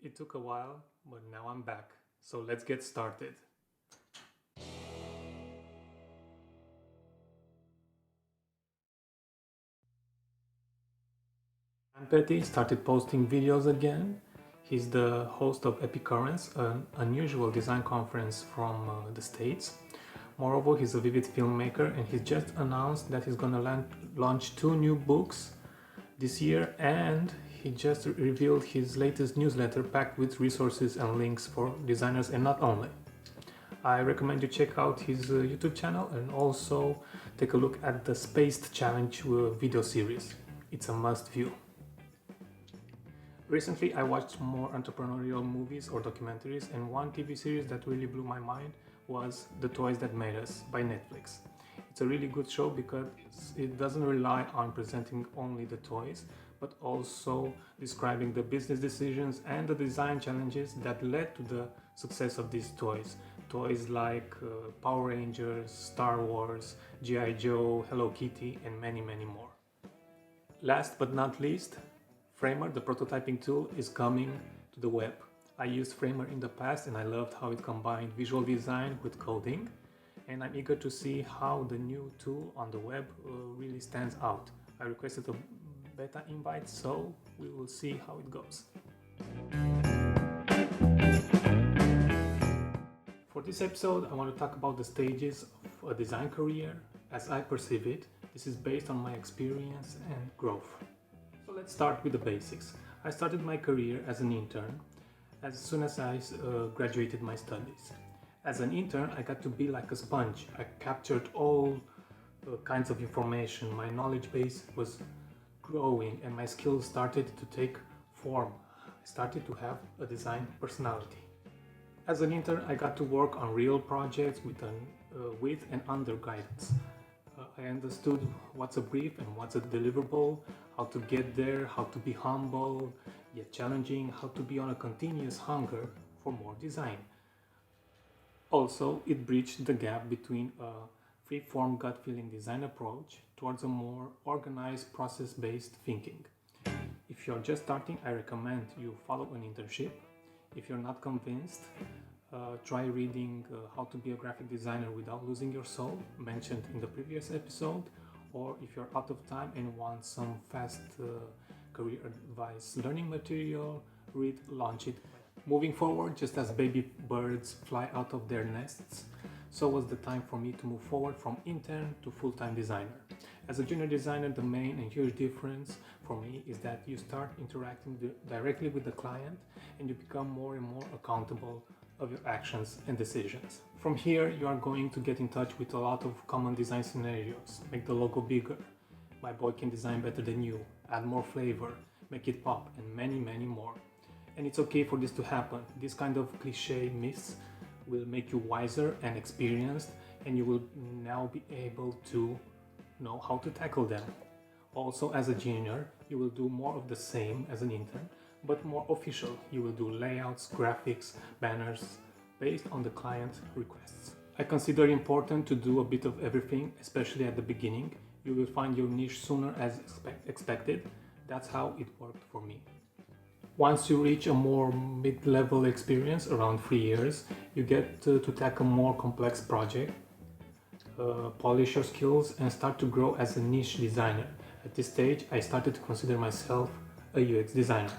It took a while, but now I'm back. So let's get started. Petty started posting videos again. He's the host of Appetizers, an unusual design conference from the States. Moreover, he's a vivid filmmaker and he's just announced that he's gonna launch 2 new books this year, and he just revealed his latest newsletter packed with resources and links for designers and not only. I recommend you check out his YouTube channel and also take a look at the Spaced Challenge video series. It's a must view. Recently I watched more entrepreneurial movies or documentaries, and one TV series that really blew my mind was The Toys That Made Us by Netflix. It's a really good show because it doesn't rely on presenting only the toys, but also describing the business decisions and the design challenges that led to the success of these toys. Toys like Power Rangers, Star Wars, G.I. Joe, Hello Kitty, and many more. Last but not least, Framer, the prototyping tool, is coming to the web. I used Framer in the past and I loved how it combined visual design with coding, and I'm eager to see how the new tool on the web really stands out. I requested a beta invite, so we will see how it goes. For this episode, I want to talk about the stages of a design career as I perceive it. This is based on my experience and growth. So let's start with the basics. I started my career as an intern as soon as I graduated my studies. As an intern, I got to be like a sponge. I captured all kinds of information. My knowledge base was growing and my skills started to take form. I started to have a design personality. As an intern, I got to work on real projects with and under guidance. I understood what's a brief and what's a deliverable, how to get there, how to be humble yet challenging, how to be on a continuous hunger for more design. Also, it bridged the gap between a free-form gut-feeling design approach towards a more organized, process-based thinking. If you're just starting, I recommend you follow an internship. If you're not convinced, try reading How to Be a Graphic Designer Without Losing Your Soul, mentioned in the previous episode. Or if you're out of time and want some fast career advice learning material, read Launch It. Moving forward, just as baby birds fly out of their nests, so was the time for me to move forward from intern to full-time designer. As a junior designer, the main and huge difference for me is that you start interacting directly with the client and you become more and more accountable of your actions and decisions. From here, you are going to get in touch with a lot of common design scenarios. Make the logo bigger. My boy can design better than you. Add more flavor. Make it pop, and many more. And it's okay for this to happen. This kind of cliche myths will make you wiser and experienced, and you will now be able to know how to tackle them. Also, as a junior, you will do more of the same as an intern, but more official. You will do layouts, graphics, banners, based on the client requests. I consider it important to do a bit of everything, especially at the beginning. You will find your niche sooner as expected. That's how it worked for me. Once you reach a more mid-level experience, around 3 years, you get to tackle more complex project, polish your skills and start to grow as a niche designer. At this stage, I started to consider myself a UX designer.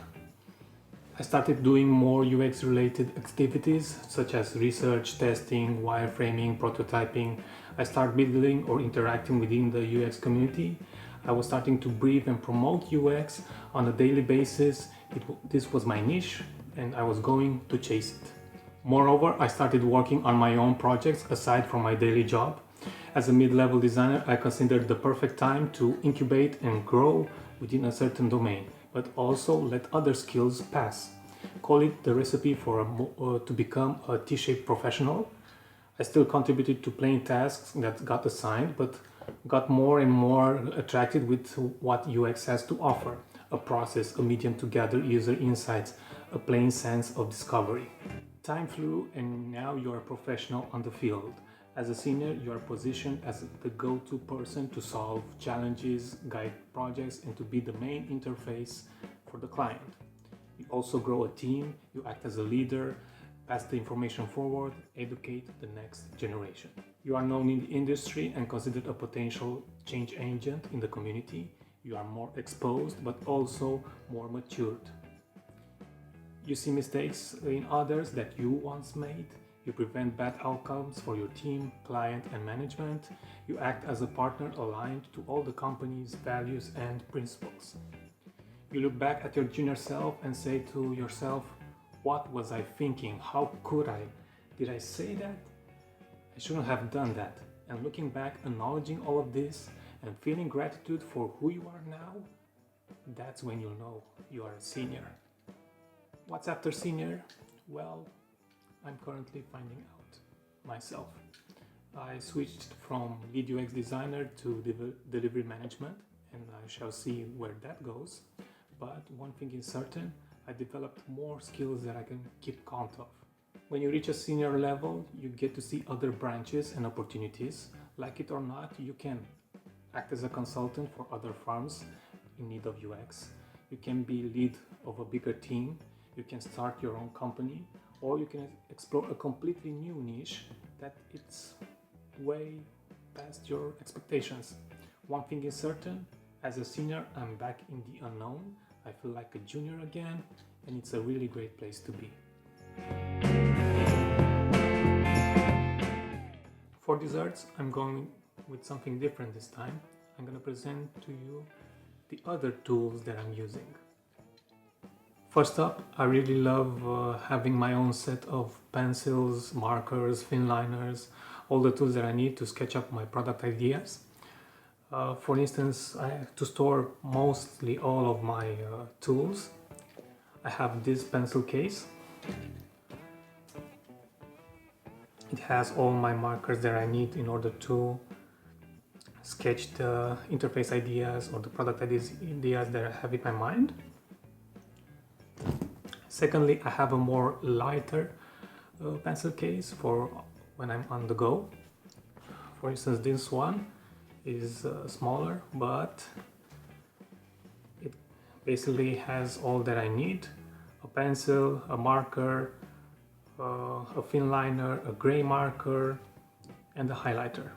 I started doing more UX related activities such as research, testing, wireframing, prototyping. I started building or interacting within the UX community. I was starting to brief and promote UX on a daily basis. This was my niche and I was going to chase it. Moreover, I started working on my own projects aside from my daily job. As a mid-level designer, I considered the perfect time to incubate and grow within a certain domain, but also let other skills pass. Call it the recipe to become a T-shaped professional. I still contributed to plain tasks that got assigned, but got more and more attracted with what UX has to offer. A process, a medium to gather user insights, a plain sense of discovery. Time flew and now you're a professional on the field. As a senior, you are positioned as the go-to person to solve challenges, guide projects, and to be the main interface for the client. You also grow a team, you act as a leader, pass the information forward, educate the next generation. You are known in the industry and considered a potential change agent in the community. You are more exposed but also more matured. You see mistakes in others that you once made. You prevent bad outcomes for your team, client, and management. You act as a partner aligned to all the company's values and principles. You look back at your junior self and say to yourself, what was I thinking? How could I? Did I say that? I shouldn't have done that. And looking back, acknowledging all of this and feeling gratitude for who you are now, that's when you'll know you are a senior. What's after senior? Well, I'm currently finding out myself. I switched from lead UX designer to delivery management, and I shall see where that goes. But one thing is certain, I developed more skills that I can keep count of. When you reach a senior level, you get to see other branches and opportunities. Like it or not, you can act as a consultant for other firms in need of UX. You can be lead of a bigger team. You can start your own company, or you can explore a completely new niche that it's way past your expectations. One thing is certain, as a senior, I'm back in the unknown. I feel like a junior again, and it's a really great place to be. For desserts, I'm going with something different this time. I'm going to present to you the other tools that I'm using. First up, I really love having my own set of pencils, markers, thin liners, all the tools that I need to sketch up my product ideas. For instance, I have to store mostly all of my tools. I have this pencil case. It has all my markers that I need in order to sketch the interface ideas or the product ideas that I have in my mind. Secondly, I have a more lighter pencil case for when I'm on the go. For instance, this one is smaller, but it basically has all that I need: a pencil, a marker, a thin liner, a gray marker, and a highlighter.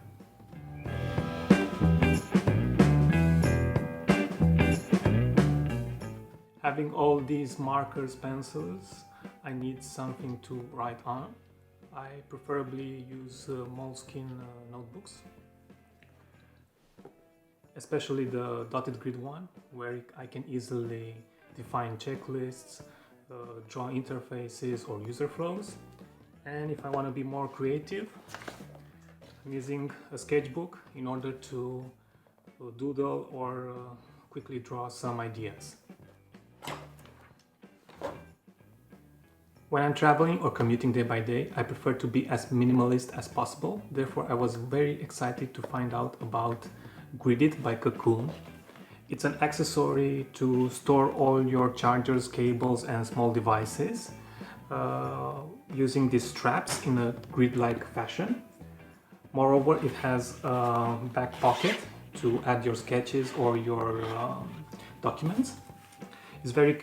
Having all these markers, pencils, I need something to write on. I preferably use Moleskine notebooks, especially the dotted grid one, where I can easily define checklists, draw interfaces or user flows. And if I want to be more creative, I'm using a sketchbook in order to doodle or quickly draw some ideas. When I'm traveling or commuting day by day, I prefer to be as minimalist as possible. Therefore, I was very excited to find out about Gridit by Cocoon. It's an accessory to store all your chargers, cables, and small devices using these straps in a grid-like fashion. Moreover, it has a back pocket to add your sketches or your documents. It's very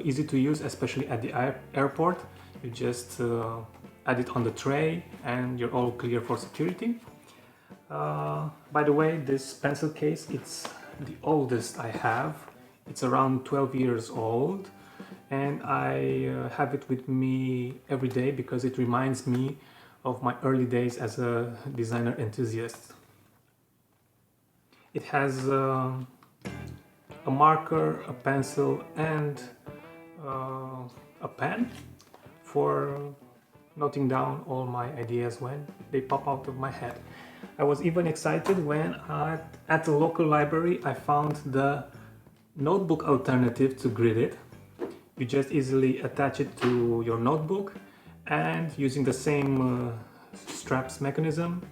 easy to use, especially at the airport. You just add it on the tray and you're all clear for security. By the way, this pencil case, it's the oldest I have. It's around 12 years old, and I have it with me every day because it reminds me of my early days as a designer enthusiast. It has a marker, a pencil, and a pen for noting down all my ideas when they pop out of my head. I was even excited when at the local library I found the notebook alternative to Gridit. You just easily attach it to your notebook, and using the same straps mechanism,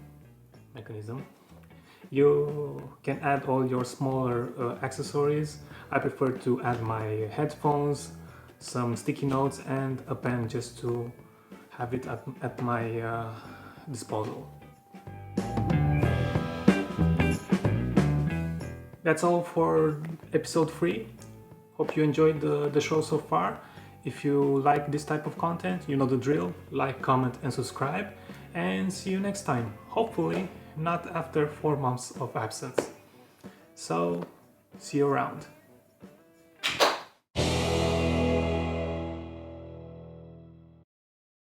you can add all your smaller accessories. I prefer to add my headphones, some sticky notes, and a pen just to have it at my disposal. That's all for episode 3. Hope you enjoyed the show so far. If you like this type of content, you know the drill. Like, comment and subscribe, and see you next time. Hopefully not after 4 months of absence. So, see you around.